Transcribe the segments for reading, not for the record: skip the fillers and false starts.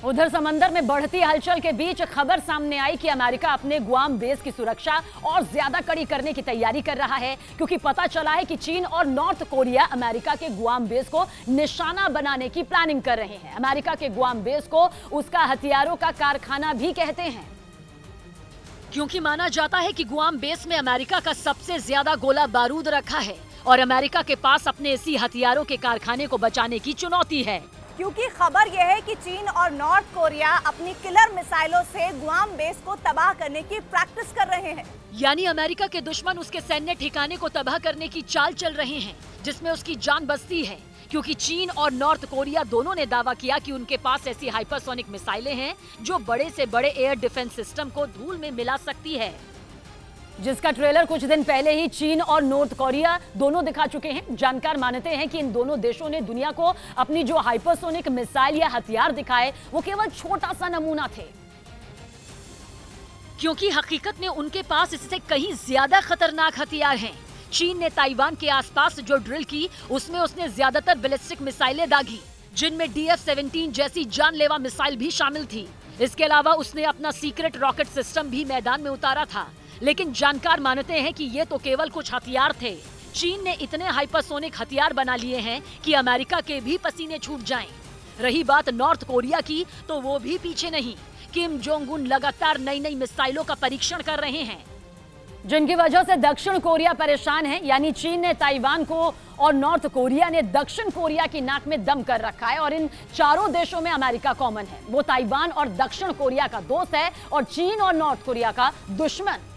उधर समंदर में बढ़ती हलचल के बीच खबर सामने आई कि अमेरिका अपने गुआम बेस की सुरक्षा और ज्यादा कड़ी करने की तैयारी कर रहा है, क्योंकि पता चला है कि चीन और नॉर्थ कोरिया अमेरिका के गुआम बेस को निशाना बनाने की प्लानिंग कर रहे हैं। अमेरिका के गुआम बेस को उसका हथियारों का कारखाना भी कहते हैं, क्योंकि माना जाता है कि गुआम बेस में अमेरिका का सबसे ज्यादा गोला बारूद रखा है और अमेरिका के पास अपने इसी हथियारों के कारखाने को बचाने की चुनौती है। क्योंकि खबर यह है कि चीन और नॉर्थ कोरिया अपनी किलर मिसाइलों से गुआम बेस को तबाह करने की प्रैक्टिस कर रहे हैं। यानी अमेरिका के दुश्मन उसके सैन्य ठिकाने को तबाह करने की चाल चल रहे हैं, जिसमें उसकी जान बसती है। क्योंकि चीन और नॉर्थ कोरिया दोनों ने दावा किया कि उनके पास ऐसी हाइपरसोनिक मिसाइलें हैं जो बड़े से बड़े एयर डिफेंस सिस्टम को धूल में मिला सकती है, जिसका ट्रेलर कुछ दिन पहले ही चीन और नॉर्थ कोरिया दोनों दिखा चुके हैं। जानकार मानते हैं कि इन दोनों देशों ने दुनिया को अपनी जो हाइपरसोनिक मिसाइल या हथियार दिखाए वो केवल छोटा सा नमूना थे, क्योंकि हकीकत में उनके पास इससे कहीं ज्यादा खतरनाक हथियार हैं। चीन ने ताइवान के आसपास जो ड्रिल की उसमें उसने ज्यादातर बैलिस्टिक मिसाइलें दागी, जिनमें DF-17 जैसी जानलेवा मिसाइल भी शामिल थी। इसके अलावा उसने अपना सीक्रेट रॉकेट सिस्टम भी मैदान में उतारा था। लेकिन जानकार मानते हैं कि ये तो केवल कुछ हथियार थे। चीन ने इतने हाइपरसोनिक हथियार बना लिए हैं कि अमेरिका के भी पसीने छूट जाएं। रही बात नॉर्थ कोरिया की, तो वो भी पीछे नहीं। किम जोंग उन लगातार नई नई मिसाइलों का परीक्षण कर रहे हैं, जिनकी वजह से दक्षिण कोरिया परेशान है। यानी चीन ने ताइवान को और नॉर्थ कोरिया ने दक्षिण कोरिया की नाक में दम कर रखा है। और इन चारों देशों में अमेरिका कॉमन है। वो ताइवान और दक्षिण कोरिया का दोस्त है और चीन और नॉर्थ कोरिया का दुश्मन।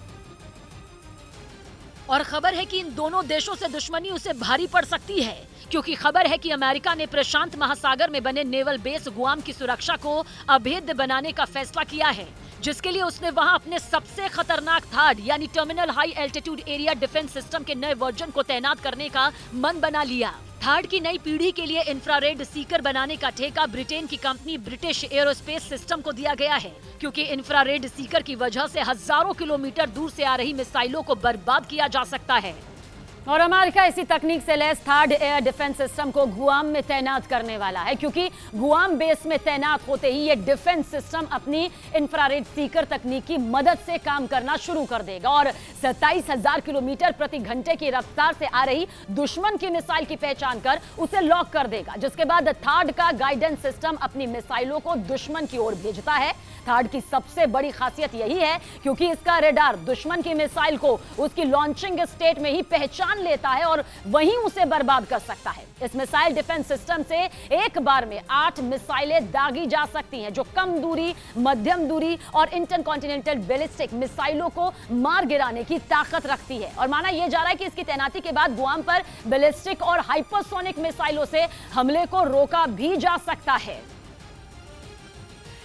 और खबर है कि इन दोनों देशों से दुश्मनी उसे भारी पड़ सकती है, क्योंकि खबर है कि अमेरिका ने प्रशांत महासागर में बने नेवल बेस गुआम की सुरक्षा को अभेद्य बनाने का फैसला किया है, जिसके लिए उसने वहां अपने सबसे खतरनाक थाड यानी terminal high altitude area defence system के नए वर्जन को तैनात करने का मन बना लिया। थाड की नई पीढ़ी के लिए इंफ्रारेड सीकर बनाने का ठेका ब्रिटेन की कंपनी ब्रिटिश एरोस्पेस सिस्टम को दिया गया है, क्योंकि इंफ्रारेड सीकर की वजह से हजारों किलोमीटर दूर से आ रही मिसाइलों को बर्बाद किया जा सकता है। और अमेरिका इसी तकनीक से lace third air defence system को गुआम में तैनात करने वाला है, क्योंकि गुआम बेस में तैनात होते ही ये डिफेंस सिस्टम अपनी इंफ्रारेड सीकर तकनीक की मदद से काम करना शुरू कर देगा और 27,000 किलोमीटर प्रति घंटे की रफ्तार से आ रही दुश्मन की मिसाइल की पहचान कर उसे लॉक कर देगा। जिसके बाद थर्ड का गाइडेंस सिस्टम अपनी मिसाइलों को दुश्मन की ओर भेजता है। थर्ड की सबसे बड़ी खासियत यही है क्योंकि इसका रेडार दुश्मन की मिसाइल को उसकी लॉन्चिंग स्टेट में ही पहचान लेता है और वहीं उसे बर्बाद कर सकता है। इस मिसाइल डिफेंस सिस्टम से एक बार में 8 मिसाइलें दागी जा सकती हैं, जो कम दूरी, मध्यम दूरी और इंटरकॉन्टिनेंटल बैलिस्टिक मिसाइलों को मार गिराने की ताकत रखती है। और माना यह जा रहा है कि इसकी तैनाती के बाद गुआम पर बैलिस्टिक और हाइपरसोनिक मिसाइलों से हमले को रोका भी जा सकता है,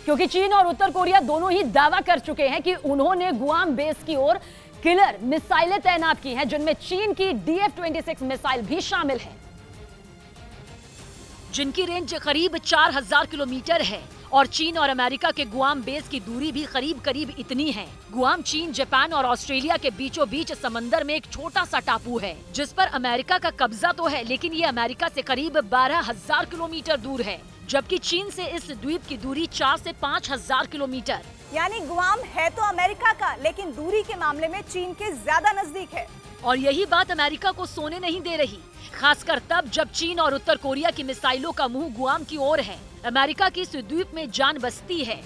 क्योंकि चीन और उत्तर कोरिया दोनों ही दावा कर चुके हैं कि उन्होंने गुआम बेस की ओर किलर मिसाइलें तैनात की हैं, जिनमें चीन की DF-26 मिसाइल भी शामिल है, जिनकी रेंज करीब 4,000 किलोमीटर है। और चीन और अमेरिका के गुआम बेस की दूरी भी करीब करीब इतनी है। गुआम चीन, जापान और ऑस्ट्रेलिया के बीचों बीच समंदर में एक छोटा सा टापू है, जिस पर अमेरिका का कब्जा तो है, लेकिन ये अमेरिका से करीब 12,000 किलोमीटर दूर है, जबकि चीन से इस द्वीप की दूरी 4 से 5,000 किलोमीटर। यानी गुआम है तो अमेरिका का, लेकिन दूरी के मामले में चीन के ज्यादा नजदीक है। और यही बात अमेरिका को सोने नहीं दे रही, खासकर तब जब चीन और उत्तर कोरिया की मिसाइलों का मुंह गुआम की ओर है। अमेरिका की इस द्वीप में जान बसती है,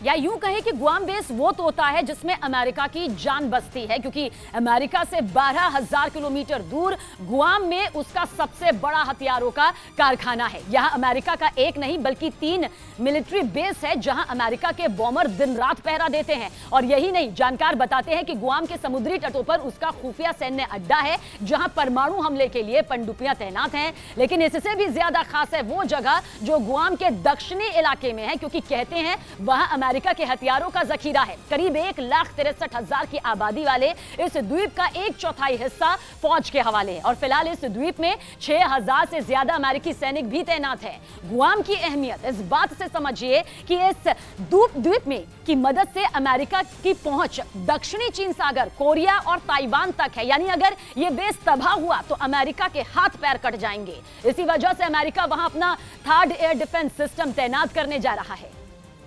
या यूं कहे कि गुआम बेस वो तोता है जिसमें अमेरिका की जान बसती है, क्योंकि अमेरिका से 12,000 किलोमीटर दूर गुआम में उसका सबसे बड़ा हथियारों का कारखाना है। यहां अमेरिका का एक नहीं बल्कि 3 मिलिट्री बेस है, जहां अमेरिका के बॉम्बर दिन रात पहरा देते हैं। और यही नहीं, जानकार बताते हैं कि गुआम के समुद्री तटों पर उसका खुफिया सैन्य अड्डा है, जहां परमाणु हमले के लिए पनडुब्बियां तैनात हैं। लेकिन इससे भी ज्यादा खास है वो जगह जो गुआम के दक्षिणी इलाके में है, क्योंकि कहते हैं वहां अमेरिका के हथियारों का जखीरा है। करीब 1,63,000 की आबादी वाले इस द्वीप का 1/4 हिस्सा फौज के हवाले है और फिलहाल इस द्वीप में 6,000 से ज्यादा अमेरिकी सैनिक भी तैनात है। गुआम की अहमियत इस बात से समझिए कि इस द्वीप में की मदद से अमेरिका की पहुंच दक्षिणी चीन सागर, कोरिया और ताइवान तक है। यानी अगर यह बेस तबाह हुआ तो अमेरिका के हाथ पैर कट जाएंगे। इसी वजह से अमेरिका वहां अपना 3rd एयर डिफेंस सिस्टम तैनात करने जा रहा है।